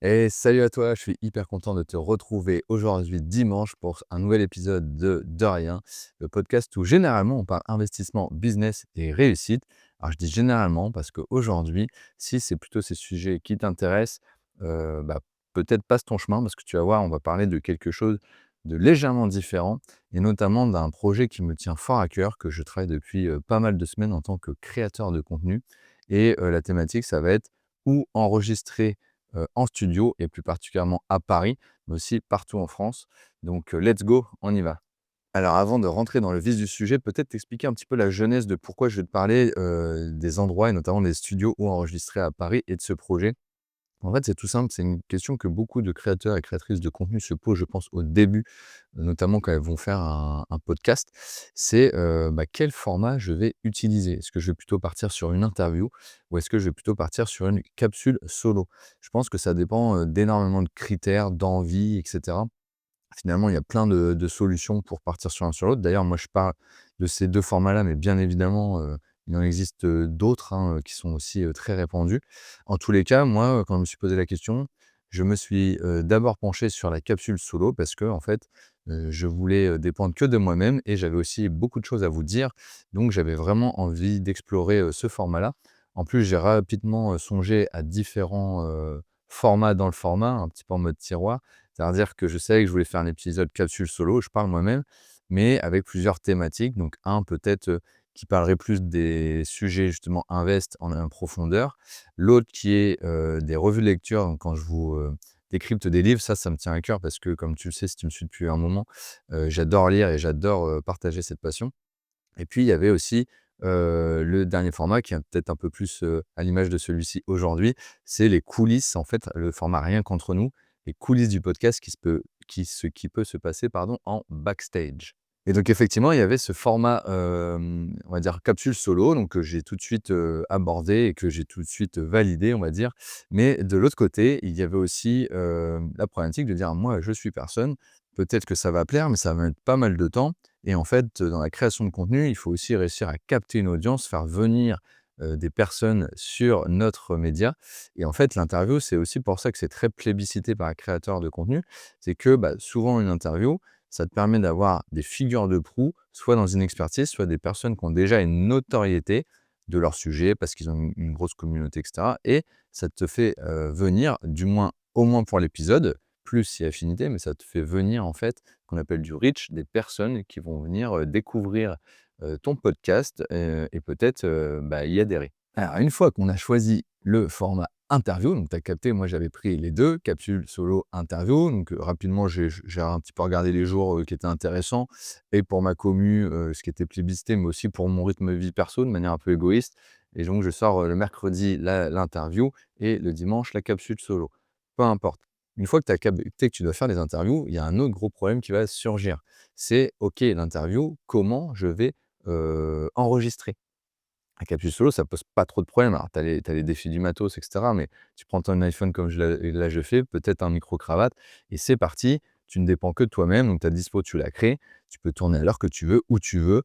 Et salut à toi, je suis hyper content de te retrouver aujourd'hui dimanche pour un nouvel épisode de Rien, le podcast où généralement on parle investissement, business et réussite. Alors je dis généralement parce qu'aujourd'hui, si c'est plutôt ces sujets qui t'intéressent, bah, peut-être passe ton chemin parce que tu vas voir, on va parler de quelque chose de légèrement différent et notamment d'un projet qui me tient fort à cœur, que je travaille depuis pas mal de semaines en tant que créateur de contenu. Et la thématique, ça va être où enregistrer en studio et plus particulièrement à Paris, mais aussi partout en France. Donc, let's go, on y va. Alors avant de rentrer dans le vif du sujet, peut-être t'expliquer un petit peu la genèse de pourquoi je vais te parler, des endroits et notamment des studios où enregistrer à Paris et de ce projet. En fait, c'est tout simple, c'est une question que beaucoup de créateurs et créatrices de contenu se posent, je pense, au début, notamment quand elles vont faire un podcast. C'est, quel format je vais utiliser? Est-ce que je vais plutôt partir sur une interview ou est-ce que je vais plutôt partir sur une capsule solo? Je pense que ça dépend, d'énormément de critères, d'envie et cetera. Finalement, il y a plein de solutions pour partir sur l'un sur l'autre. D'ailleurs, moi, je parle de ces 2 formats-là, mais bien évidemment, il en existe, d'autres, hein, qui sont aussi, très répandus. En tous les cas, moi, quand je me suis posé la question, je me suis, d'abord penché sur la capsule solo parce que en fait, je voulais, dépendre que de moi-même et j'avais aussi beaucoup de choses à vous dire. Donc j'avais vraiment envie d'explorer, ce format-là. En plus, j'ai rapidement, songé à différents, formats dans le format, un petit peu en mode tiroir. C'est-à-dire que je savais que je voulais faire un épisode capsule solo, je parle moi-même, mais avec plusieurs thématiques. Donc un peut-être, qui parlerait plus des sujets justement invest en profondeur. L'autre qui est, des revues de lecture, donc quand je vous, décrypte des livres, ça me tient à cœur parce que comme tu le sais, si tu me suis depuis un moment, j'adore lire et j'adore, partager cette passion. Et puis, il y avait aussi, le dernier format qui est peut-être un peu plus, à l'image de celui-ci aujourd'hui, c'est les coulisses, en fait, le format «Rien qu'entre nous», les coulisses du podcast qui peut se passer, pardon, en backstage. Et donc effectivement, il y avait ce format, on va dire capsule solo, donc que j'ai tout de suite, abordé et que j'ai tout de suite validé, on va dire. Mais de l'autre côté, il y avait aussi, la problématique de dire: «Moi, je suis personne, peut-être que ça va plaire, mais ça va mettre pas mal de temps». Et en fait, dans la création de contenu, il faut aussi réussir à capter une audience, faire venir, des personnes sur notre média. Et en fait, l'interview, c'est aussi pour ça que c'est très plébiscité par les créateurs de contenu. C'est que, souvent une interview, ça te permet d'avoir des figures de proue, soit dans une expertise, soit des personnes qui ont déjà une notoriété de leur sujet parce qu'ils ont une grosse communauté et cetera, et ça te fait, venir, du moins au moins pour l'épisode, plus si affinité, mais ça te fait venir en fait qu'on appelle du reach, des personnes qui vont venir, découvrir, ton podcast, et peut-être, y adhérer. Alors une fois qu'on a choisi le format interview, donc tu as capté, moi j'avais pris les 2 capsules solo, interview, donc rapidement j'ai un petit peu regardé les jours, qui étaient intéressants et pour ma commu, ce qui était plébiscité, mais aussi pour mon rythme de vie perso de manière un peu égoïste. Et donc je sors, le mercredi l'interview et le dimanche la capsule solo. Peu importe. Une fois que tu as capté que tu dois faire des interviews, il y a un autre gros problème qui va surgir. C'est: «OK, l'interview, comment je vais, enregistrer?» Un capsule solo, ça pose pas trop de problèmes. Alors, tu as les défis du matos et cetera, mais tu prends ton iPhone comme je fais, peut-être un micro-cravate et c'est parti. Tu ne dépends que de toi-même, donc ta dispo, tu la crées. Tu peux tourner à l'heure que tu veux, où tu veux.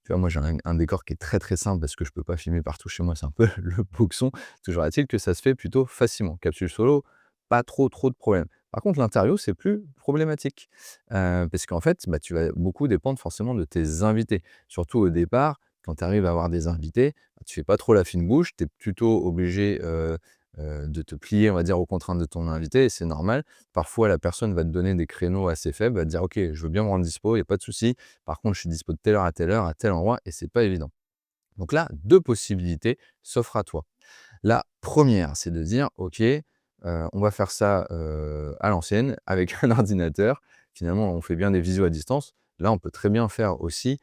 Tu vois, moi, j'ai un décor qui est très, très simple parce que je peux pas filmer partout chez moi, c'est un peu le boxon. Toujours est-il que ça se fait plutôt facilement. Capsule solo, pas trop, trop de problèmes. Par contre, l'interview, c'est plus problématique, parce qu'en fait, tu vas beaucoup dépendre forcément de tes invités. Surtout au départ, quand tu arrives à avoir des invités, tu fais pas trop la fine bouche, tu es plutôt obligé, de te plier, on va dire, aux contraintes de ton invité et c'est normal. Parfois, la personne va te donner des créneaux assez faibles, va te dire: «OK, je veux bien me rendre dispo, il y a pas de souci. Par contre, je suis dispo de telle heure, à tel endroit» et c'est pas évident. Donc là, 2 possibilités s'offrent à toi. La première, c'est de dire: «OK, on va faire ça, à l'ancienne avec un ordinateur». Finalement, on fait bien des visios à distance. Là, on peut très bien faire aussi,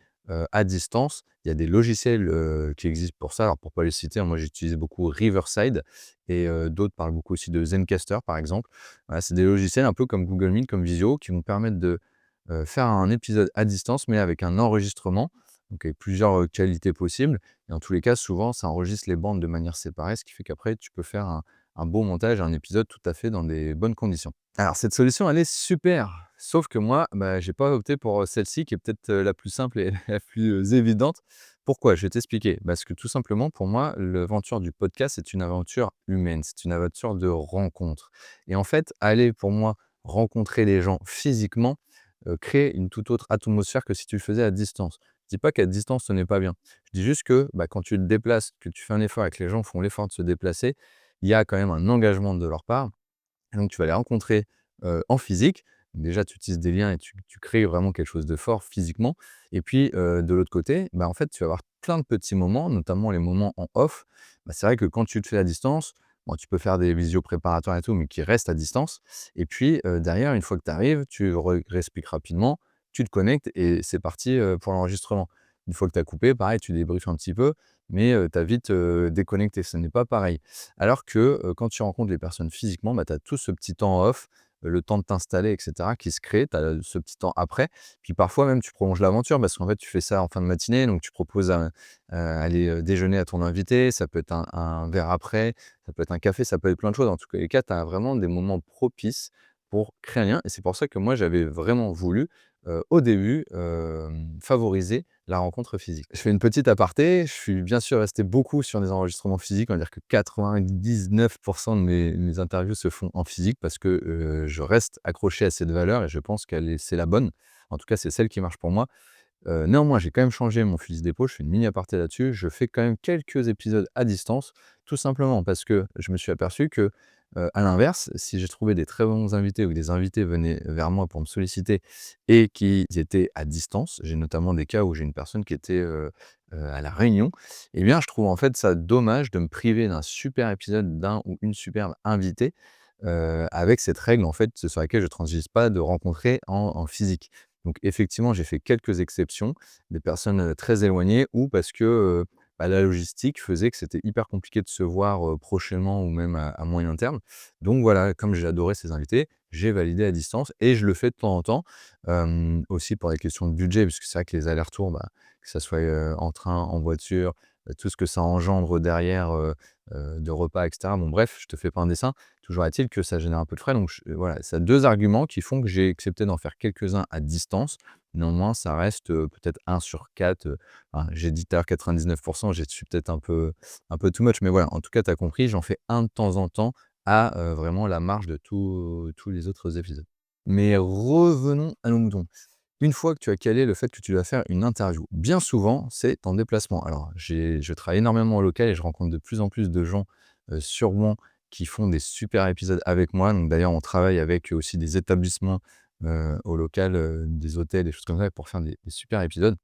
à distance. Il y a des logiciels, qui existent pour ça. Alors pour pas les citer, moi j'utilise beaucoup Riverside et d'autres parlent beaucoup aussi de Zencastr, par exemple. Voilà, c'est des logiciels un peu comme Google Meet, comme Visio, qui vont permettre de, faire un épisode à distance, mais avec un enregistrement, donc avec plusieurs, qualités possibles. Et en tous les cas, souvent, ça enregistre les bandes de manière séparée, ce qui fait qu'après, tu peux faire un beau montage, un épisode tout à fait dans des bonnes conditions. Alors, cette solution, elle est super! Sauf que moi, j'ai pas opté pour celle-ci qui est peut-être la plus simple et la plus évidente. Pourquoi? Je vais t'expliquer. Parce que tout simplement, pour moi, l'aventure du podcast, c'est une aventure humaine, c'est une aventure de rencontre. Et en fait, aller pour moi rencontrer les gens physiquement, crée une toute autre atmosphère que si tu le faisais à distance. Je dis pas qu'à distance, ce n'est pas bien. Je dis juste que, bah, quand tu te déplaces, que tu fais un effort et que les gens font l'effort de se déplacer, il y a quand même un engagement de leur part. Et donc tu vas les rencontrer, en physique. Déjà, tu utilises des liens et tu crées vraiment quelque chose de fort physiquement. Et puis, de l'autre côté, bah, en fait, tu vas avoir plein de petits moments, notamment les moments en off. Bah, c'est vrai que quand tu te fais à distance, bon, tu peux faire des visios préparatoires et tout, mais qui restent à distance. Et puis, derrière, une fois que tu arrives, tu expliques rapidement, tu te connectes et c'est parti, pour l'enregistrement. Une fois que tu as coupé, pareil, tu débriefes un petit peu, mais, tu as vite, déconnecté. Ce n'est pas pareil. Alors que, quand tu rencontres les personnes physiquement, bah, tu as tout ce petit temps off, le temps de t'installer et cetera qui se crée. Tu as ce petit temps après. Puis parfois même tu prolonges l'aventure parce qu'en fait tu fais ça en fin de matinée, donc tu proposes aller, déjeuner à ton invité. Ça peut être un verre après, ça peut être un café, ça peut être plein de choses. En tout cas les cas, tu as vraiment des moments propices pour créer un lien et c'est pour ça que moi j'avais vraiment voulu, au début, favoriser la rencontre physique. Je fais une petite aparté, je suis bien sûr resté beaucoup sur des enregistrements physiques. On va dire que 99 de mes interviews se font en physique parce que, je reste accroché à cette valeur et je pense c'est la bonne. En tout cas, c'est celle qui marche pour moi. Néanmoins, j'ai quand même changé mon fusil d'épaule, je fais une mini aparté là-dessus. Je fais quand même quelques épisodes à distance, tout simplement parce que je me suis aperçu que, à l'inverse, si j'ai trouvé des très bons invités ou que des invités venaient vers moi pour me solliciter et qu'ils étaient à distance, j'ai notamment des cas où j'ai une personne qui était, à La Réunion, eh bien, je trouve en fait ça dommage de me priver d'un super épisode, d'un ou une superbe invitée, avec cette règle en fait sur laquelle je ne transige pas de rencontrer en physique. Donc effectivement, j'ai fait quelques exceptions, des personnes, très éloignées ou parce que, bah, la logistique faisait que c'était hyper compliqué de se voir, prochainement ou même à moyen terme. Donc voilà, comme j'ai adoré ces invités, j'ai validé à distance et je le fais de temps en temps, aussi pour des questions de budget, puisque c'est vrai que les allers-retours, bah, que ça soit, en train, en voiture, tout ce que ça engendre derrière, de repas et cetera. Bon bref, je te fais pas un dessin. Toujours est-il que ça génère un peu de frais, donc voilà, c'est 2 arguments qui font que j'ai accepté d'en faire quelques-uns à distance. Néanmoins, ça reste, peut-être 1 sur 4. Enfin, j'ai dit tout à l'heure 99, je suis peut-être un peu too much, mais voilà, en tout cas, tu as compris, j'en fais un de temps en temps à, vraiment la marge de tous les autres épisodes. Mais revenons à nos moutons. Une fois que tu as calé le fait que tu dois faire une interview, bien souvent, c'est en déplacement. Alors, je travaille énormément au local et je rencontre de plus en plus de gens, sur Rouen qui font des super épisodes avec moi. Donc d'ailleurs, on travaille avec aussi des établissements, au local, des hôtels, des choses comme ça pour faire des super épisodes.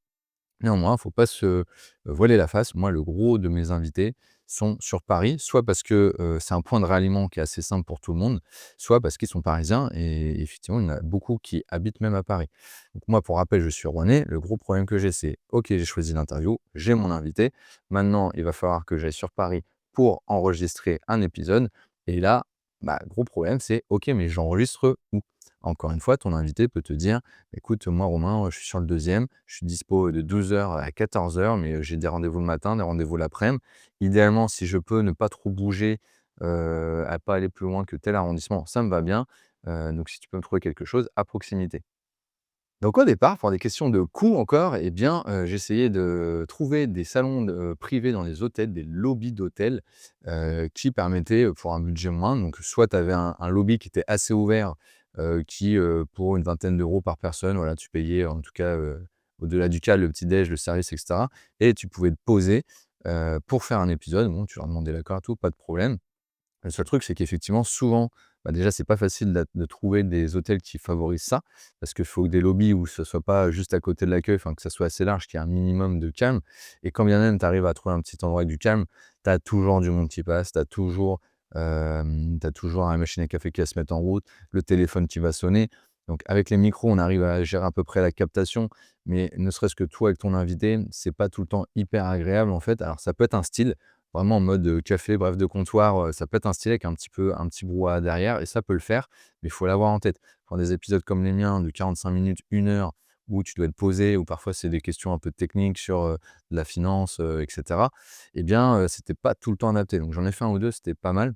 Néanmoins, il ne faut pas se voiler la face. Moi, le gros de mes invités sont sur Paris, soit parce que, c'est un point de ralliement qui est assez simple pour tout le monde, soit parce qu'ils sont parisiens et effectivement, il y en a beaucoup qui habitent même à Paris. Donc moi, pour rappel, je suis rouennais. Le gros problème que j'ai, c'est: OK, j'ai choisi l'interview, j'ai mon invité. Maintenant, il va falloir que j'aille sur Paris pour enregistrer un épisode et là, bah, gros problème, c'est: OK, mais j'enregistre où? Encore une fois, ton invité peut te dire: «Écoute, moi Romain, je suis sur le deuxième, je suis dispo de 12 heures à 14 heures, mais j'ai des rendez-vous le matin, des rendez-vous l'après-midi. Idéalement, si je peux ne pas trop bouger, à pas aller plus loin que tel arrondissement, ça me va bien. Donc si tu peux me trouver quelque chose à proximité». Donc au départ, pour des questions de coût encore, eh bien, j'essayais de trouver des salons privés dans les hôtels, des lobbies d'hôtels, qui permettaient, pour un budget moindre, donc soit tu avais un lobby qui était assez ouvert, qui, pour une vingtaine d'euros par personne, voilà, tu payais en tout cas, au-delà du cas, le petit déj, le service et cetera et tu pouvais te poser, pour faire un épisode. Bon, tu leur demandais l'accord et tout, pas de problème. Le seul truc, c'est qu'effectivement, souvent, bah, déjà, c'est pas facile de trouver des hôtels qui favorisent ça, parce qu'il faut des lobbies où ce soit pas juste à côté de l'accueil, enfin, que ça soit assez large, qu'il y ait un minimum de calme et quand bien même tu arrives à trouver un petit endroit avec du calme, tu as toujours du monde qui passe, tu toujours la machine à café qui va se mettre en route, le téléphone qui va sonner. Donc avec les micros, on arrive à gérer à peu près la captation, mais ne serait-ce que toi avec ton invité, c'est pas tout le temps hyper agréable, en fait. Alors ça peut être un style, vraiment en mode, café, bref, de comptoir, ça peut être un style avec un petit brouhaha derrière et ça peut le faire, mais il faut l'avoir en tête. Pour des épisodes comme les miens de 45 minutes, 1 heure, où tu dois être posé, où parfois c'est des questions un peu techniques sur, de la finance, et cetera, eh bien, c'était pas tout le temps adapté. Donc j'en ai fait un ou 2, c'était pas mal.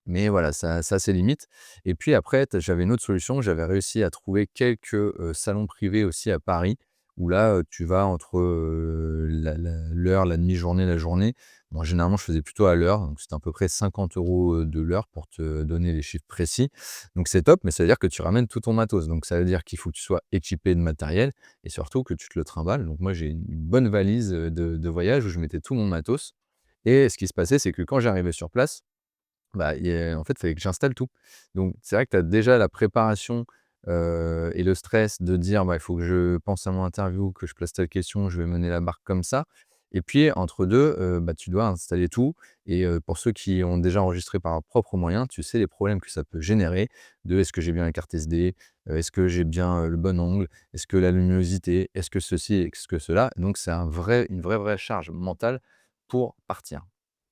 Mais voilà, ça a ses limites et puis après j'avais une autre solution. J'avais réussi à trouver quelques, salons privés aussi à Paris où là, tu vas entre, l'heure, la demi-journée, la journée. Bon, généralement, je faisais plutôt à l'heure, donc c'était à peu près 50 € de l'heure pour te donner les chiffres précis. Donc c'est top, mais ça veut dire que tu ramènes tout ton matos. Donc ça veut dire qu'il faut que tu sois équipé de matériel et surtout que tu te le trimbales. Donc moi, j'ai une bonne valise, de voyage où je mettais tout mon matos et ce qui se passait, c'est que quand j'arrivais sur place, bah, en fait, il fallait que j'installe tout. Donc c'est vrai que tu as déjà la préparation, et le stress de dire: «Bah, il faut que je pense à mon interview, que je place telle question, je vais mener la barque comme ça». Et puis entre 2, bah, tu dois installer tout et pour ceux qui ont déjà enregistré par leurs propres moyens, tu sais les problèmes que ça peut générer de: «Est-ce que j'ai bien la carte SD? Est-ce que j'ai bien, le bon angle? Est-ce que la luminosité? Est-ce que ceci? Est-ce que cela?» Donc c'est une vraie charge mentale pour partir.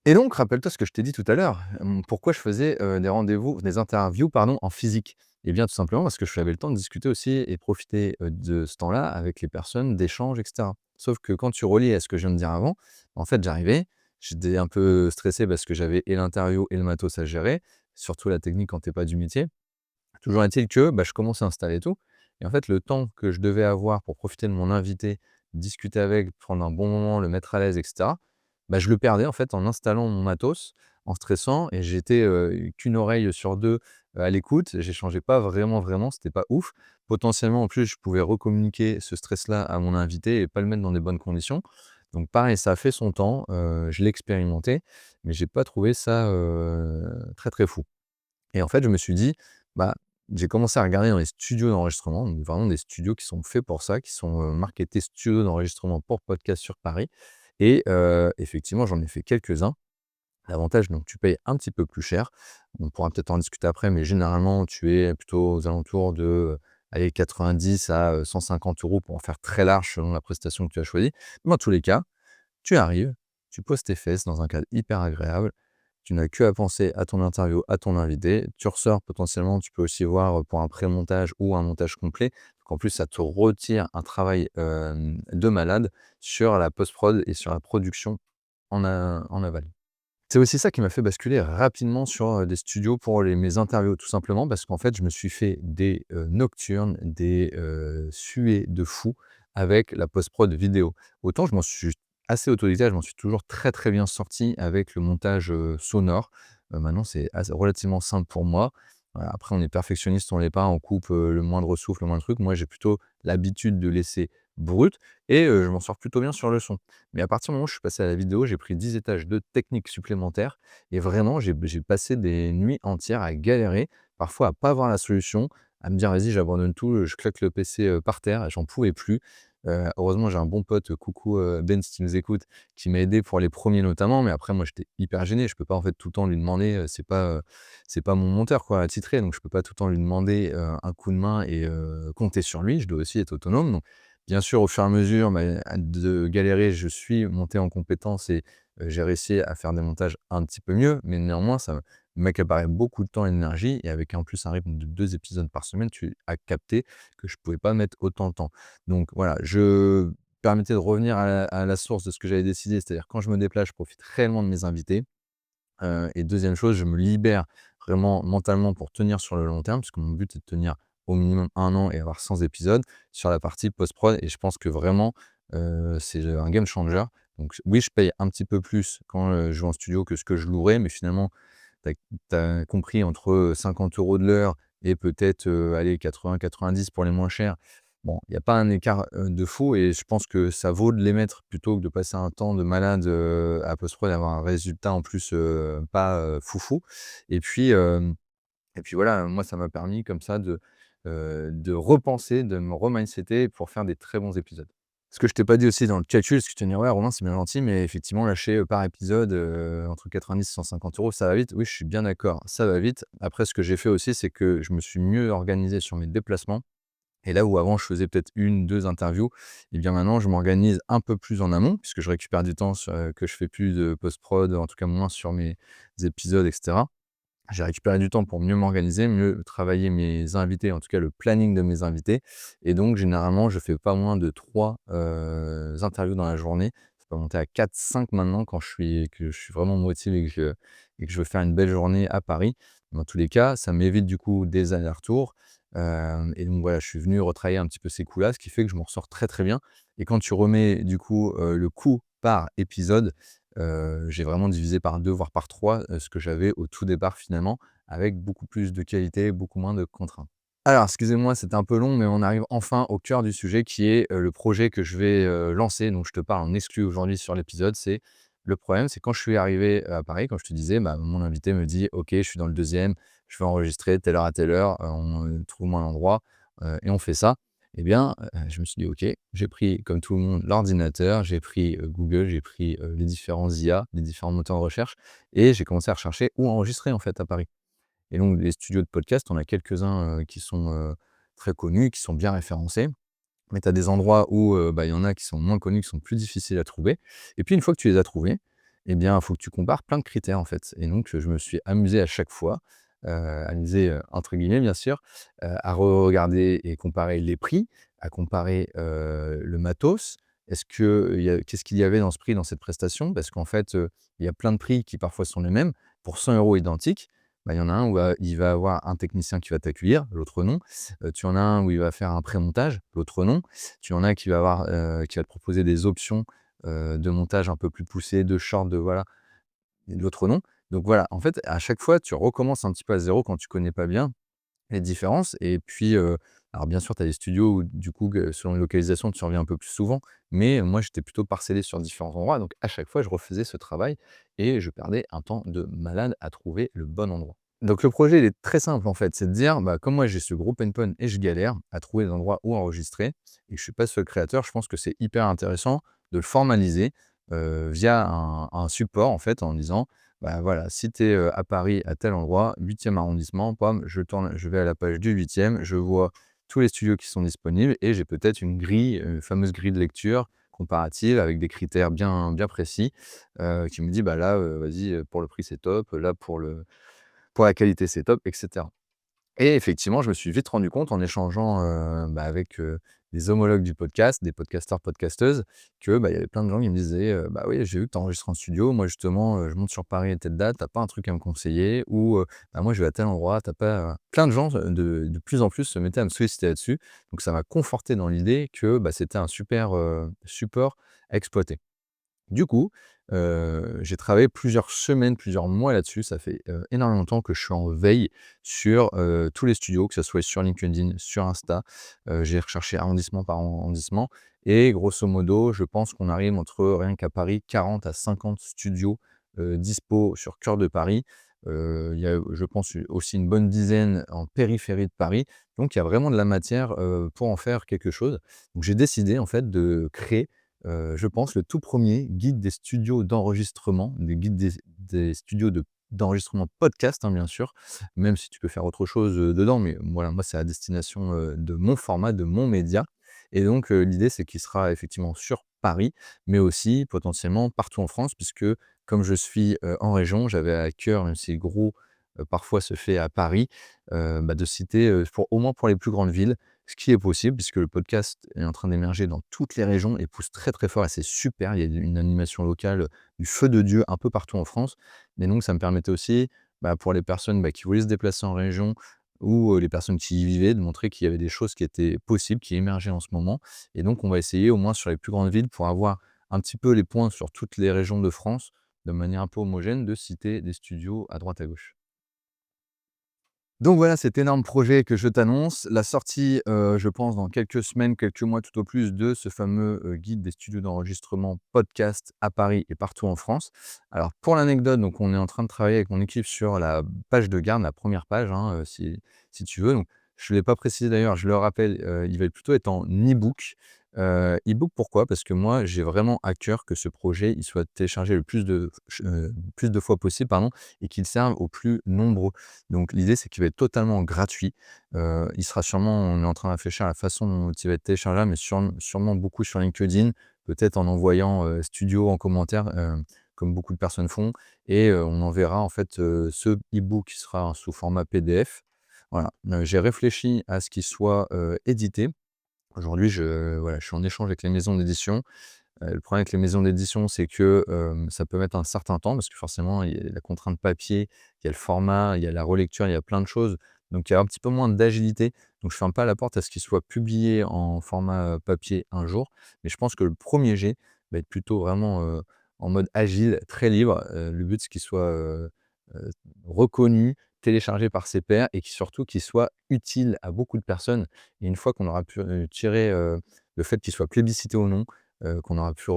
Et donc, rappelle-toi ce que je t'ai dit tout à l'heure, pourquoi je faisais, des interviews, pardon, en physique? Eh bien, tout simplement parce que j'avais le temps de discuter aussi et profiter, de ce temps-là avec les personnes, d'échanges et cetera. Sauf que quand tu relis à ce que je viens de dire avant, en fait, j'arrivais, j'étais un peu stressé parce que j'avais et l'interview et le matos à gérer, surtout la technique quand tu es pas du métier. Toujours est-il que, bah, je commence à installer tout et en fait, le temps que je devais avoir pour profiter de mon invité, discuter avec, prendre un bon moment, le mettre à l'aise et cetera, bah, je le perdais en fait en installant mon matos, en stressant et j'étais, qu'1 oreille sur 2 à l'écoute. J'échangeais pas vraiment, c'était pas ouf. Potentiellement, en plus, je pouvais recommuniquer ce stress-là à mon invité et pas le mettre dans des bonnes conditions. Donc pareil, ça a fait son temps, je l'ai expérimenté, mais j'ai pas trouvé ça, très fou. Et en fait, je me suis dit, bah, j'ai commencé à regarder dans les studios d'enregistrement, donc vraiment des studios qui sont faits pour ça, qui sont, marketés studios d'enregistrement pour podcast sur Paris et effectivement, j'en ai fait quelques-uns. L'avantage, donc tu payes un petit peu plus cher. On pourra peut-être en discuter après, mais généralement, tu es plutôt aux alentours de, allez 90 à, 150 € pour en faire très large selon la prestation que tu as choisie. Mais dans tous les cas, tu arrives, tu poses tes fesses dans un cadre hyper agréable. Tu n'as que à penser à ton interview, à ton invité. Tu ressors potentiellement, tu peux aussi voir, pour un pré-montage ou un montage complet. Donc en plus, ça te retire un travail, de malade sur la post-prod et sur la production en aval. C'est aussi ça qui m'a fait basculer rapidement sur, des studios pour mes interviews, tout simplement parce qu'en fait, je me suis fait des, nocturnes, des, suées de fou avec la post-prod vidéo. Autant je m'en suis assez autodidacte, je m'en suis toujours très bien sorti avec le montage, sonore. Maintenant c'est relativement simple pour moi. Voilà, après on est perfectionniste, on l'est pas, on coupe, le moindre souffle, le moindre truc. Moi, j'ai plutôt l'habitude de laisser brut et je m'en sors plutôt bien sur le son. Mais à partir du moment où je suis passé à la vidéo, j'ai pris 10 étages de techniques supplémentaires et vraiment j'ai passé des nuits entières à galérer, parfois à pas avoir la solution, à me dire: «Vas-y, j'abandonne tout, je claque le PC, par terre» et j'en pouvais plus. Heureusement, j'ai un bon pote, coucou, Ben, si tu nous écoutes, qui m'a aidé pour les premiers notamment, mais après moi j'étais hyper gêné. Je peux pas en fait tout le temps lui demander, c'est pas mon monteur quoi, attitré, donc je peux pas tout le temps lui demander, un coup de main et compter sur lui. Je dois aussi être autonome, donc bien sûr, au fur et à mesure, bah, de galérer, je suis monté en compétences et j'ai réussi à faire des montages un petit peu mieux, mais néanmoins, ça m'accaparait beaucoup de temps et d'énergie et avec en plus un rythme de 2 épisodes par semaine, tu as capté que je pouvais pas mettre autant de temps. Donc voilà, je permettais de revenir à la source de ce que j'avais décidé, c'est-à-dire quand je me déplace, je profite réellement de mes invités. Et deuxième chose, je me libère vraiment mentalement pour tenir sur le long terme, puisque mon but est de tenir au minimum 1 an et avoir 100 épisodes sur la partie post-prod et je pense que vraiment, c'est un game changer. Donc oui, je paye un petit peu plus quand, je vais en studio que ce que je louerais, mais finalement, tu as compris entre, 50 € de l'heure et peut-être, allez 80-90 pour les moins chers. Bon, il y a pas un écart, de fou et je pense que ça vaut de les mettre plutôt que de passer un temps de malade, à post-prod et avoir un résultat en plus, pas, foufou et puis, voilà, moi ça m'a permis comme ça de repenser, de me remindsetter pour faire des très bons épisodes. Ce que je t'ai pas dit aussi dans le calcul, parce que tu vas me dire: «Ouais Romain, c'est bien gentil, mais effectivement lâcher, par épisode, entre 90 et 150 €, ça va vite». Oui, je suis bien d'accord, ça va vite. Après ce que j'ai fait aussi, c'est que je me suis mieux organisé sur mes déplacements et là où avant je faisais peut-être 1, 2 interviews et bien maintenant je m'organise un peu plus en amont puisque je récupère du temps sur, que je fais plus de post-prod, en tout cas moins sur mes épisodes et cetera. J'ai récupéré du temps pour mieux m'organiser, mieux travailler mes invités, en tout cas le planning de mes invités et donc généralement, je fais pas moins de 3 interviews dans la journée. Ça peut monter à 4, 5 maintenant quand je suis vraiment motivé et que je veux faire une belle journée à Paris. Dans tous les cas, ça m'évite du coup des allers-retours, Et donc voilà, je suis venu retravailler un petit peu ces coûts-là, ce qui fait que je m'en ressors très, très bien. Et quand tu remets du coup, le coût par épisode, j'ai vraiment divisé par 2 voire par 3 ce que j'avais au tout départ finalement, avec beaucoup plus de qualité, beaucoup moins de contraintes. Alors, excusez-moi, c'était un peu long, mais on arrive enfin au cœur du sujet qui est, le projet que je vais, lancer. Donc je te parle en exclu aujourd'hui sur l'épisode. C'est le problème, c'est quand je suis arrivé, à Paris, comme je te disais, bah, mon invité me dit: «OK, je suis dans le deuxième, je vais enregistrer telle heure à telle heure, trouve-moi un endroit, et on fait ça». Eh bien, je me suis dit: «OK». J'ai pris, comme tout le monde, l'ordinateur, j'ai pris, Google, j'ai pris, les différents IA, les différents moteurs de recherche et j'ai commencé à rechercher où enregistrer, en fait, à Paris. Et donc les studios de podcast, on a quelques-uns, qui sont, très connus, qui sont bien référencés. Mais tu as des endroits où, bah, il y en a qui sont moins connus, qui sont plus difficiles à trouver. Et puis une fois que tu les as trouvés, eh bien, il faut que tu compares plein de critères, en fait. Et donc, je me suis amusé à chaque fois, «amusé», entre guillemets, bien sûr, à regarder et comparer les prix, à comparer, le matos. Qu'est-ce qu'il y avait dans ce prix, dans cette prestation? Parce qu'en fait, il y a plein de prix qui parfois sont les mêmes. Pour 100 € identiques, bah, il y en a un où, il va avoir un technicien qui va t'accueillir, l'autre non. Tu en as un où il va faire un pré-montage, l'autre non. Tu en as qui va avoir, qui va te proposer des options, de montage un peu plus poussées, de short, de voilà, et l'autre non. Donc voilà, en fait, à chaque fois, tu recommences un petit peu à zéro quand tu connais pas bien les différences. Et puis, alors bien sûr, tu as des studios où du coup, selon les localisations, tu reviens un peu plus souvent. Mais moi, j'étais plutôt parcellé sur différents endroits. Donc à chaque fois, je refaisais ce travail et je perdais un temps de malade à trouver le bon endroit. Donc le projet, il est très simple en fait, c'est de dire, bah, comme moi j'ai ce gros pain point et je galère à trouver des endroits où enregistrer et que je suis pas seul créateur, je pense que c'est hyper intéressant de le formaliser, via un support en fait en disant: «Bah, voilà, si tu es, à Paris à tel endroit, 8e arrondissement, pam, je vais à la page du 8e, je vois tous les studios qui sont disponibles et j'ai peut-être une grille, fameuse grille de lecture comparative avec des critères bien bien précis, qui me dit: «Bah, là, vas-y, pour le prix c'est top, là pour la qualité, c'est top», et cetera. Et effectivement, je me suis vite rendu compte en échangeant, bah, avec, des homologues du podcast, des podcasteurs, podcasteuses, que, bah, il y avait plein de gens qui me disaient, «Bah, oui, j'ai vu que tu enregistres en studio. Moi, justement, je monte sur Paris à telle date, tu as pas un truc à me conseiller?» ou, «Bah, moi, je vais à tel endroit, tu as pas» plein de gens, de plus en plus se mettaient à me solliciter là-dessus. Donc ça m'a conforté dans l'idée que, bah, c'était un super, support à exploiter. Du coup, j'ai travaillé plusieurs semaines, plusieurs mois là-dessus. Ça fait, énormément de temps que je suis en veille sur, tous les studios, que ça soit sur LinkedIn, sur Insta. J'ai recherché arrondissement par arrondissement et grosso modo, je pense qu'on arrive entre, rien qu'à Paris, 40 à 50 studios, dispo sur cœur de Paris. Il y a, je pense, aussi une bonne dizaine en périphérie de Paris. Donc il y a vraiment de la matière, pour en faire quelque chose. Donc j'ai décidé en fait de créer, je pense, le tout premier guide des studios d'enregistrement, des guides des studios d'enregistrement podcast, hein, bien sûr, même si tu peux faire autre chose, dedans, mais voilà, moi, c'est à destination, de mon format, de mon média. Et donc l'idée, c'est qu'il sera effectivement sur Paris, mais aussi potentiellement partout en France puisque comme je suis, en région, j'avais à cœur, même si le gros, parfois se fait à Paris, bah, de citer, pour au moins pour les plus grandes villes, ce qui est possible puisque le podcast est en train d'émerger dans toutes les régions et pousse très, très fort et c'est super. Il y a une animation locale, du feu de Dieu un peu partout en France. Et donc ça me permettait aussi, bah, pour les personnes, bah, qui voulaient se déplacer en région ou, les personnes qui y vivaient, de montrer qu'il y avait des choses qui étaient possibles, qui émergeaient en ce moment. Et donc on va essayer au moins sur les plus grandes villes pour avoir un petit peu les points sur toutes les régions de France, de manière un peu homogène, de citer des studios à droite à gauche. Donc voilà cet énorme projet que je t'annonce. La sortie, je pense dans quelques semaines, quelques mois tout au plus, de ce fameux, guide des studios d'enregistrement podcast à Paris et partout en France. Alors pour l'anecdote, donc on est en train de travailler avec mon équipe sur la page de garde, la première page, hein, si tu veux. Donc je ne l'ai pas précisé d'ailleurs, je le rappelle, il va plutôt être en e-book. E-book pourquoi? Parce que moi j'ai vraiment à cœur que ce projet, il soit téléchargé le plus de fois possible, pardon, et qu'il serve aux plus nombreux. Donc l'idée, c'est qu'il va être totalement gratuit. Il sera sûrement, on est en train de réfléchir à la façon dont il va être téléchargeable, mais sûrement beaucoup sur LinkedIn, peut-être en envoyant, studio en commentaire, comme beaucoup de personnes font. Et on enverra en fait, ce e-book qui sera sous format PDF. Voilà, j'ai réfléchi à ce qu'il soit, édité. Aujourd'hui, voilà, je suis en échange avec les maisons d'édition. Le problème avec les maisons d'édition, c'est que, ça peut mettre un certain temps parce que forcément, il y a la contrainte papier, il y a le format, il y a la relecture, il y a plein de choses. Donc il y a un petit peu moins d'agilité. Donc je ferme pas la porte à ce qu'il soit publié en format, papier un jour, mais je pense que le premier jet va être plutôt vraiment, en mode agile, très libre. Le but, c'est qu'il soit, heu, reconnu, téléchargé par ses pairs et surtout qu'il soit utile à beaucoup de personnes. Et une fois qu'on aura pu, tirer, le fait qu'il soit plébiscité ou non, qu'on aura pu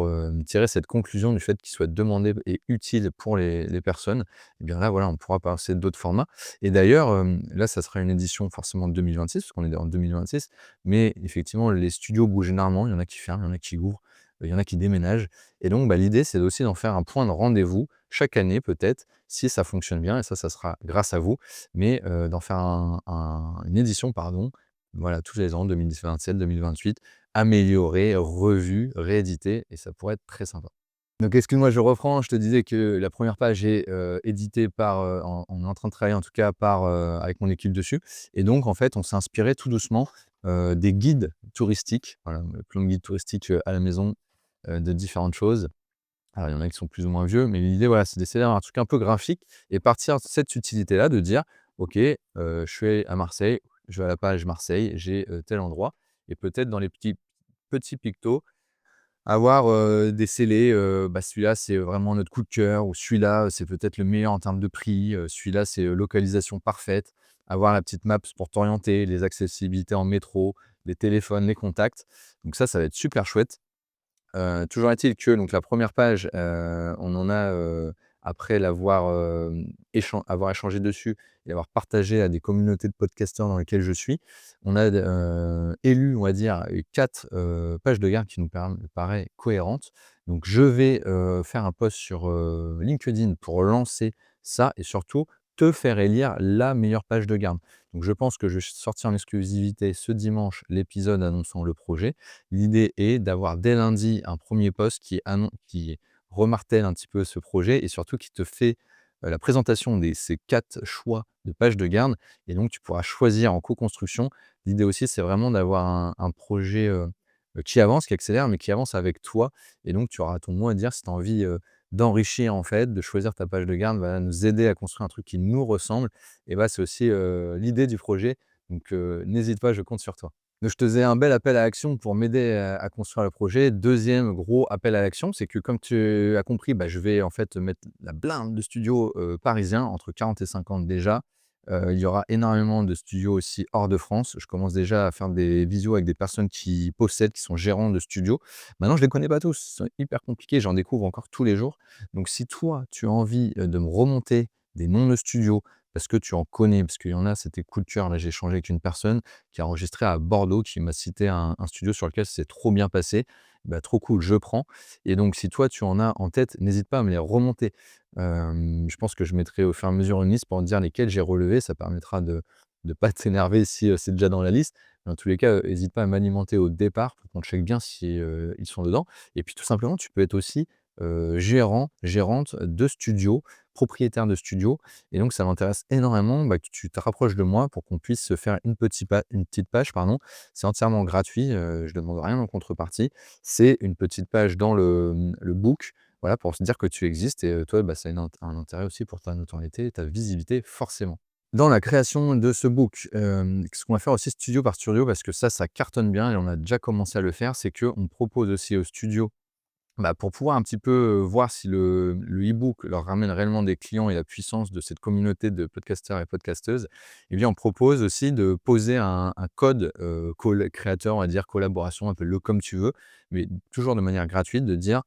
tirer cette conclusion du fait qu'il soit demandé et utile pour les personnes, et bien là, voilà, on pourra passer d'autres formats. Et d'ailleurs, là, ça sera une édition forcément de 2026, parce qu'on est en 2026, mais effectivement, les studios bougent énormément. Il y en a qui ferment, il y en a qui ouvrent, il y en a qui déménagent. Et donc, bah, l'idée, c'est aussi d'en faire un point de rendez-vous chaque année peut-être, si ça fonctionne bien, et ça sera grâce à vous, mais d'en faire une édition, pardon, voilà, tous les ans, 2027-2028, améliorée, revue, rééditée, et ça pourrait être très sympa. Donc excuse-moi, je reprends. Je te disais que la première page est, éditée par, on est en train de travailler en tout cas par, avec mon équipe dessus. Et donc en fait, on s'est inspiré tout doucement, des guides touristiques. Voilà, plein de guides touristiques, à la maison, de différentes choses. Alors il y en a qui sont plus ou moins vieux, mais l'idée, voilà, c'est d'essayer d'avoir un truc un peu graphique et partir de cette utilité-là, de dire: «OK, je suis à Marseille, je vais à la page Marseille, j'ai, tel endroit», et peut-être dans les petits pictos avoir, des scellés, bah, celui-là, c'est vraiment notre coup de cœur, ou celui-là, c'est peut-être le meilleur en termes de prix, celui-là, c'est, localisation parfaite. Avoir la petite maps pour t'orienter, les accessibilités en métro, les téléphones, les contacts. Donc ça va être super chouette. Toujours est-il que donc la première page, on en a, après l'avoir, avoir échangé dessus et avoir partagé à des communautés de podcasteurs dans lesquelles je suis, on a élu, on va dire, 4 pages de garde qui nous paraît cohérentes. Donc je vais, faire un post sur, LinkedIn pour lancer ça, et surtout te faire élire la meilleure page de garde. Donc je pense que je vais sortir en exclusivité ce dimanche l'épisode annonçant le projet. L'idée est d'avoir dès lundi un premier post qui remartèle un petit peu ce projet, et surtout qui te fait, la présentation des ces 4 choix de pages de garde, et donc tu pourras choisir en co-construction. L'idée aussi, c'est vraiment d'avoir un projet, qui avance, qui accélère, mais qui avance avec toi, et donc tu auras ton mot à dire si tu as envie, d'enrichir en fait, de choisir ta page de garde, va nous aider à construire un truc qui nous ressemble, et bah, c'est aussi, l'idée du projet. Donc n'hésite pas, je compte sur toi. Donc je te faisais un bel appel à l'action pour m'aider à construire le projet. Deuxième gros appel à l'action, c'est que comme tu as compris, bah, je vais en fait mettre la blinde de studios, parisiens, entre 40 et 50 déjà. Il y aura énormément de studios aussi hors de France. Je commence déjà à faire des visios avec des personnes qui possèdent, qui sont gérants de studios. Maintenant, je ne les connais pas tous, c'est hyper compliqué, j'en découvre encore tous les jours. Donc si toi, tu as envie, de me remonter des noms de studios, parce que tu en connais, parce qu'il y en a, c'était coup de cœur. Là, j'ai échangé avec une personne qui a enregistré à Bordeaux, qui m'a cité un studio sur lequel c'est trop bien passé. Bah, trop cool, je prends. Et donc, si toi, tu en as en tête, n'hésite pas à me les remonter. Je pense que je mettrai au fur et à mesure une liste pour te dire lesquels j'ai relevés. Ça permettra de ne pas t'énerver si c'est déjà dans la liste. Mais dans tous les cas, n'hésite pas à m'alimenter au départ pour qu'on check bien si ils sont dedans. Et puis, tout simplement, tu peux être aussi gérant, gérante de studio, propriétaire de studio. Et donc ça m'intéresse énormément, bah, que tu te rapproches de moi pour qu'on puisse se faire une petite page, pardon. C'est entièrement gratuit, je ne demande rien en contrepartie. C'est une petite page dans le book, voilà, pour se dire que tu existes, et toi, bah, ça a un intérêt aussi pour ta notoriété et ta visibilité forcément. Dans la création de ce book, ce qu'on va faire aussi studio par studio, parce que ça cartonne bien et on a déjà commencé à le faire, c'est qu'on propose aussi aux studios, bah, pour pouvoir un petit peu, voir si le e-book leur ramène réellement des clients et la puissance de cette communauté de podcasteurs et podcasteuses, eh bien, on propose aussi de poser un code, créateur, on va dire, collaboration, appelle-le comme tu veux, mais toujours de manière gratuite, de dire,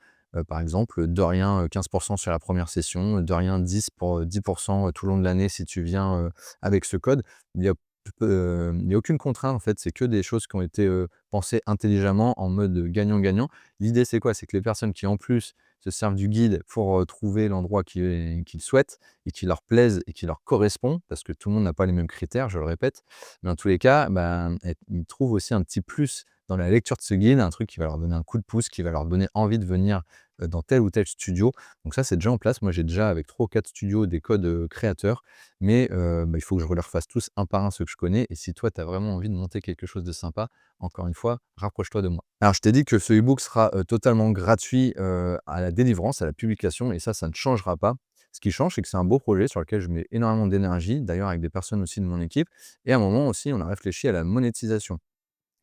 par exemple, de rien, 15 sur la première session, de rien 10 tout le long de l'année si tu viens, avec ce code. Il y a il y a aucune contrainte en fait, c'est que des choses qui ont été, pensées intelligemment en mode gagnant-gagnant. L'idée, c'est quoi? C'est que les personnes qui, en plus, se servent du guide pour, trouver l'endroit qu'ils souhaitent et qui leur plaise et qui leur correspond, parce que tout le monde n'a pas les mêmes critères, je le répète. Mais dans tous les cas, ben, ils trouvent aussi un petit plus dans la lecture de ce guide, un truc qui va leur donner un coup de pouce, qui va leur donner envie de venir, dans tel ou tel studio. Donc ça, c'est déjà en place. Moi, j'ai déjà avec 3 ou 4 studios des codes, créateurs, mais bah, il faut que je leur fasse tous un par un ceux que je connais. Et si toi, tu as vraiment envie de monter quelque chose de sympa, encore une fois, rapproche-toi de moi. Alors, je t'ai dit que ce e-book sera, totalement gratuit, à la délivrance, à la publication, et ça ne changera pas. Ce qui change, c'est que c'est un beau projet sur lequel je mets énormément d'énergie, d'ailleurs avec des personnes aussi de mon équipe et à un moment aussi, on a réfléchi à la monétisation.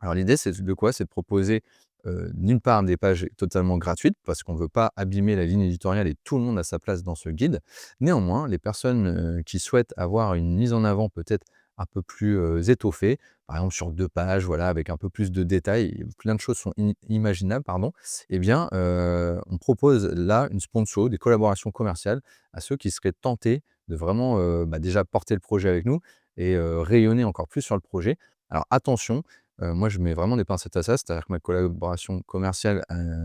Alors l'idée, c'est de quoi? C'est de proposer, d'une part des pages totalement gratuites parce qu'on ne veut pas abîmer la ligne éditoriale et tout le monde a sa place dans ce guide. Néanmoins, les personnes, qui souhaitent avoir une mise en avant peut-être un peu plus, étoffée, par exemple sur 2 pages, voilà, avec un peu plus de détails, plein de choses sont imaginables, pardon. Eh bien, on propose là une sponsor, des collaborations commerciales à ceux qui seraient tentés de vraiment, déjà porter le projet avec nous et rayonner encore plus sur le projet. Alors attention, moi, je mets vraiment des pincettes à ça, c'est-à-dire que ma collaboration commerciale,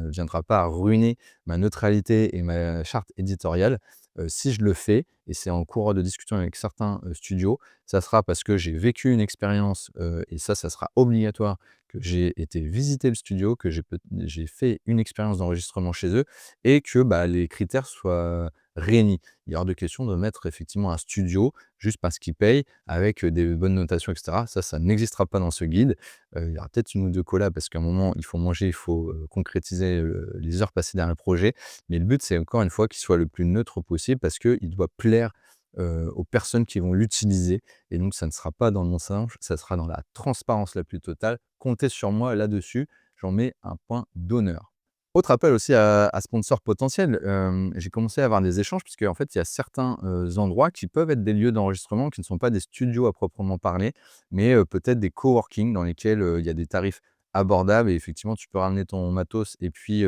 viendra pas à ruiner ma neutralité et ma charte éditoriale. Si je le fais et c'est en cours de discussion avec certains, studios, ça sera parce que j'ai vécu une expérience, et ça sera obligatoire, que j'ai été visiter le studio, que j'ai fait une expérience d'enregistrement chez eux et que, bah, les critères soient réunis. Il est hors de question de mettre effectivement un studio juste parce qu'ils payent avec, des bonnes notations et cetera. Ça n'existera pas dans ce guide. Il y aura peut-être 1 ou 2 collabs parce qu'à un moment, il faut manger, il faut, concrétiser, les heures passées derrière le projet. Mais le but, c'est encore une fois qu'il soit le plus neutre possible parce qu'il doit plaire, aux personnes qui vont l'utiliser et donc ça ne sera pas dans le mensonge, ça sera dans la transparence la plus totale. Comptez sur moi là-dessus, j'en mets un point d'honneur. Autre appel aussi à sponsors potentiels, j'ai commencé à avoir des échanges puisque en fait, il y a certains, endroits qui peuvent être des lieux d'enregistrement qui ne sont pas des studios à proprement parler, mais peut-être des coworking dans lesquels, il y a des tarifs abordables et effectivement, tu peux ramener ton matos et puis,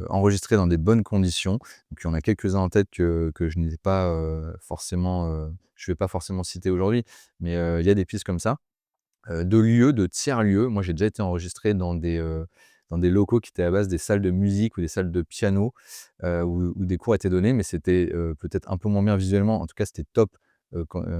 enregistrer dans des bonnes conditions. Donc il y en a quelques-uns en tête que je n'ai pas, forcément, je ne vais pas forcément citer aujourd'hui, mais il y a des pistes comme ça. De lieux, de tiers-lieux. Moi, j'ai déjà été enregistré dans des locaux qui étaient à la base des salles de musique ou des salles de piano, où des cours étaient donnés, mais c'était, peut-être un peu moins bien visuellement. En tout cas, c'était top,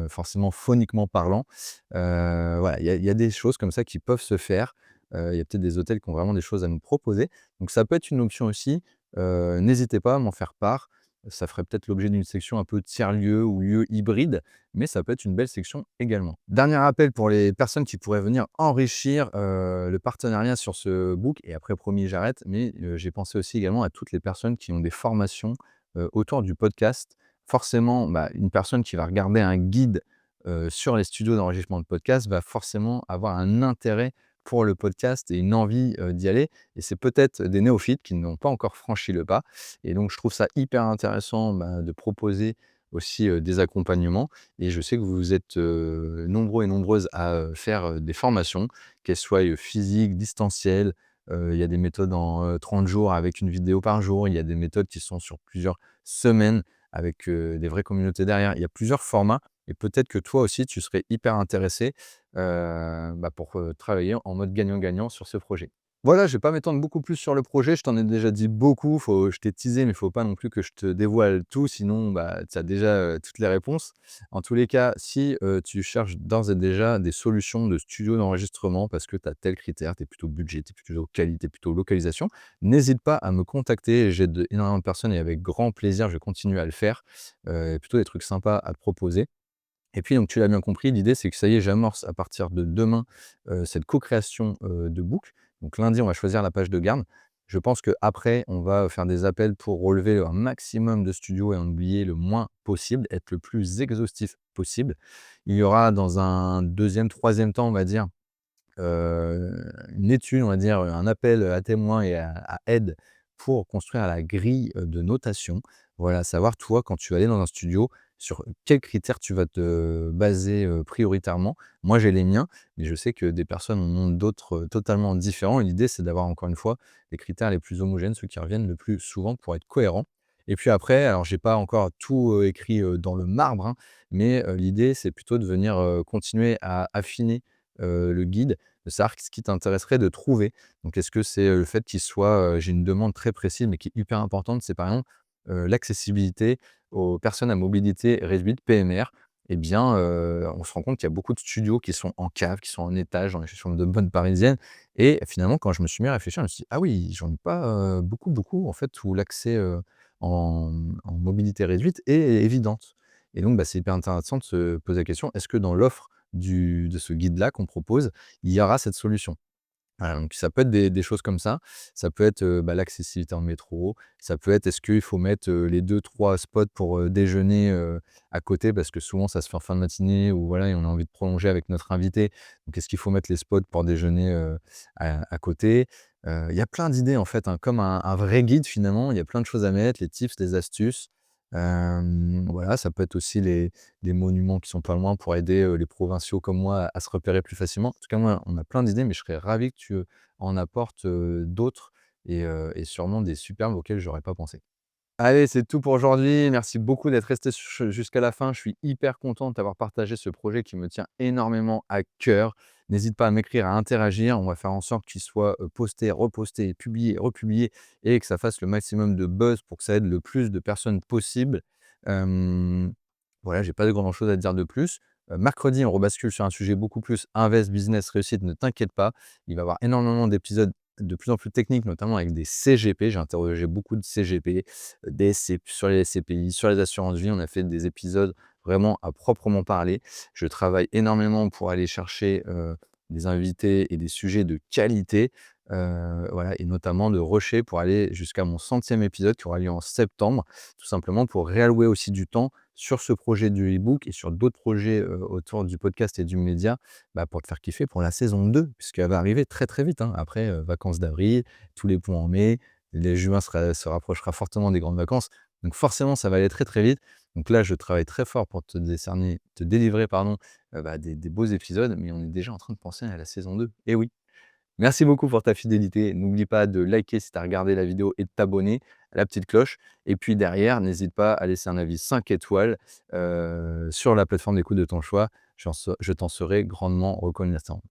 forcément phoniquement parlant. Voilà, il y a des choses comme ça qui peuvent se faire. Il y a peut-être des hôtels qui ont vraiment des choses à nous proposer. Donc ça peut être une option aussi. N'hésitez pas à m'en faire part. Ça ferait peut-être l'objet d'une section un peu tiers-lieu ou lieu hybride mais ça peut être une belle section également. Dernier appel pour les personnes qui pourraient venir enrichir, le partenariat sur ce book et après promis j'arrête, mais j'ai pensé aussi également à toutes les personnes qui ont des formations, autour du podcast. Forcément, bah, une personne qui va regarder un guide, sur les studios d'enregistrement de podcast va forcément avoir un intérêt pour le podcast et une envie, d'y aller et c'est peut-être des néophytes qui n'ont pas encore franchi le pas et donc je trouve ça hyper intéressant, bah, de proposer aussi, des accompagnements et je sais que vous êtes, nombreux et nombreuses à, faire, des formations, qu'elles soient, physiques, distancielles. Il y a des méthodes en, 30 jours avec une vidéo par jour. Il y a des méthodes qui sont sur plusieurs semaines avec, des vraies communautés derrière. Il y a plusieurs formats et peut-être que toi aussi tu serais hyper intéressé, pour, travailler en mode gagnant-gagnant sur ce projet. Voilà, je vais pas m'étendre beaucoup plus sur le projet, je t'en ai déjà dit beaucoup, je t'ai teasé, mais il faut pas non plus que je te dévoile tout, sinon, bah, tu as déjà, toutes les réponses. En tous les cas, si, tu cherches d'ores et déjà des solutions de studio d'enregistrement parce que tu as tel critère, tu es plutôt budget, tu es plutôt qualité, plutôt localisation, n'hésite pas à me contacter. J'aide énormément de personnes et avec grand plaisir, je vais continuer à le faire. Plutôt des trucs sympas à te proposer. Et puis donc tu l'as bien compris, l'idée c'est que ça y est, j'amorce à partir de demain, cette co-création, de book. Donc lundi, on va choisir la page de garde. Je pense qu'après, on va faire des appels pour relever un maximum de studios et en oublier le moins possible, être le plus exhaustif possible. Il y aura dans un deuxième, troisième temps, on va dire, une étude, on va dire, un appel à témoins et à aide pour construire la grille, de notation. Voilà, savoir toi, quand tu vas aller dans un studio, sur quels critères tu vas te baser, prioritairement. Moi, j'ai les miens, mais je sais que des personnes en ont d'autres, totalement différents et l'idée, c'est d'avoir encore une fois les critères les plus homogènes, ceux qui reviennent le plus souvent pour être cohérent et puis après, alors j'ai pas encore tout, écrit, dans le marbre, hein, mais l'idée, c'est plutôt de venir, continuer à affiner, le guide de savoir ce qui t'intéresserait de trouver. Donc est-ce que c'est, le fait qu'il soit, j'ai une demande très précise, mais qui est hyper importante, c'est par exemple, l'accessibilité aux personnes à mobilité réduite, PMR. Eh bien, on se rend compte qu'il y a beaucoup de studios qui sont en cave, qui sont en étage, dans les chaussures de bonne parisienne et finalement, quand je me suis mis à réfléchir, je me suis dit: «Ah oui, j'en ai pas, beaucoup, en fait, où l'accès, en mobilité réduite est évidente» et donc, bah, c'est hyper intéressant de se poser la question: «Est-ce que dans l'offre de ce guide-là qu'on propose, il y aura cette solution?» Voilà, donc ça peut être des choses comme ça. Ça peut être, l'accessibilité en métro. Ça peut être, est-ce qu'il faut mettre, les deux trois spots pour, déjeuner, à côté? Parce que souvent ça se fait en fin de matinée ou voilà et on a envie de prolonger avec notre invité. Donc est-ce qu'il faut mettre les spots pour déjeuner, à côté? Il y a plein d'idées en fait, hein, comme un vrai guide finalement. Il y a plein de choses à mettre, les tips, les astuces. Voilà, ça peut être aussi les monuments qui sont pas loin pour aider, les provinciaux comme moi à se repérer plus facilement. En tout cas, moi, on a plein d'idées, mais je serais ravi que tu, en apportes, d'autres et sûrement des superbes auxquelles j'aurais pas pensé. Allez, c'est tout pour aujourd'hui. Merci beaucoup d'être resté jusqu'à la fin. Je suis hyper content de t'avoir partagé ce projet qui me tient énormément à cœur. N'hésite pas à m'écrire, à interagir. On va faire en sorte qu'il soit posté, reposté, publié, republié et que ça fasse le maximum de buzz pour que ça aide le plus de personnes possible. Euh, voilà, j'ai pas de grand chose à te dire de plus. Mercredi, on rebascule sur un sujet beaucoup plus invest, business, réussite. Ne t'inquiète pas. Il va y avoir énormément d'épisodes de plus en plus techniques, notamment avec des CGP. J'ai interrogé beaucoup de CGP sur les SCPI, sur les assurances vie. On a fait des épisodes vraiment à proprement parler. Je travaille énormément pour aller chercher des invités et des sujets de qualité, voilà, et notamment de rusher pour aller jusqu'à mon 100e épisode qui aura lieu en septembre, tout simplement pour réallouer aussi du temps sur ce projet du e-book et sur d'autres projets autour du podcast et du média, pour te faire kiffer pour la saison 2, puisqu'elle va arriver très très vite, hein. Après, vacances d'avril, tous les ponts en mai, les juin se rapprochera fortement des grandes vacances. Donc forcément, ça va aller très, très vite. Donc là, je travaille très fort pour te délivrer pardon, des beaux épisodes, mais on est déjà en train de penser à la saison 2. Et oui. Merci beaucoup pour ta fidélité. N'oublie pas de liker si tu as regardé la vidéo et de t'abonner à la petite cloche. Et puis derrière, n'hésite pas à laisser un avis 5 étoiles, sur la plateforme d'écoute de ton choix. Je t'en serai grandement reconnaissant.